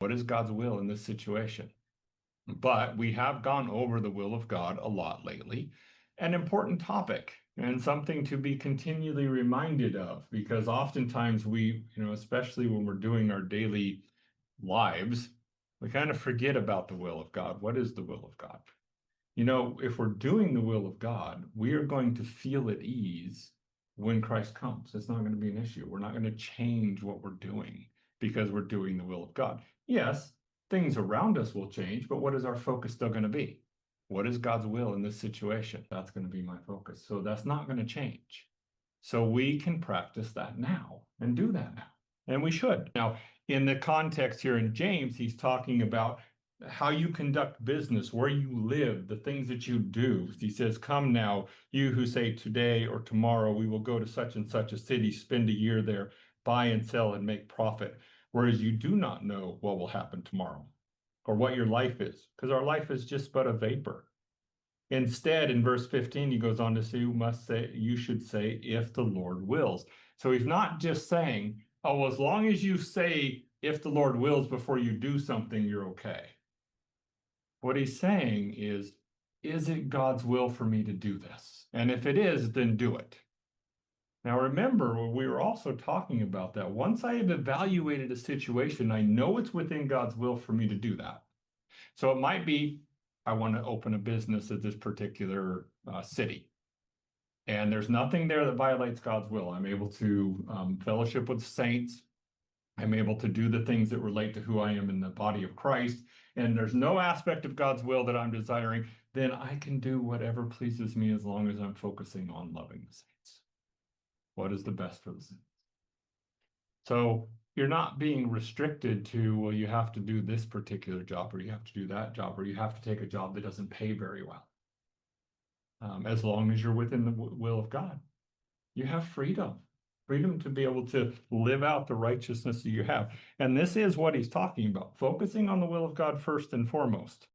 What is God's will in this situation? But we have gone over the will of God a lot lately, an important topic and something to be continually reminded of, because oftentimes we, especially when we're doing our daily lives, we kind of forget about the will of God. What is the will of God? If we're doing the will of God, we are going to feel at ease when Christ comes. It's not going to be an issue. We're not going to change what we're doing because we're doing the will of God. Yes, things around us will change, but what is our focus still going to be? What is God's will in this situation? That's going to be my focus. So that's not going to change. So we can practice that now and do that now. And we should. Now, in the context here in James, he's talking about how you conduct business, where you live, the things that you do. He says, come now, you who say today or tomorrow we will go to such and such a city, spend a year there, buy and sell and make profit, whereas you do not know what will happen tomorrow or what your life is, because our life is just but a vapor. Instead, in verse 15, he goes on to say, you should say, if the Lord wills. So he's not just saying, oh, well, as long as you say, if the Lord wills before you do something, you're okay. What he's saying is it God's will for me to do this? And if it is, then do it. Now, remember, we were also talking about that. Once I have evaluated a situation, I know it's within God's will for me to do that. So it might be, I want to open a business at this particular city. And there's nothing there that violates God's will. I'm able to fellowship with saints. I'm able to do the things that relate to who I am in the body of Christ. And there's no aspect of God's will that I'm desiring. Then I can do whatever pleases me as long as I'm focusing on loving the saints. What is the best for the saints? So you're not being restricted to, well, you have to do this particular job, or you have to do that job, or you have to take a job that doesn't pay very well. As long as you're within the will of God, you have freedom to be able to live out the righteousness that you have. And this is what he's talking about, focusing on the will of God first and foremost.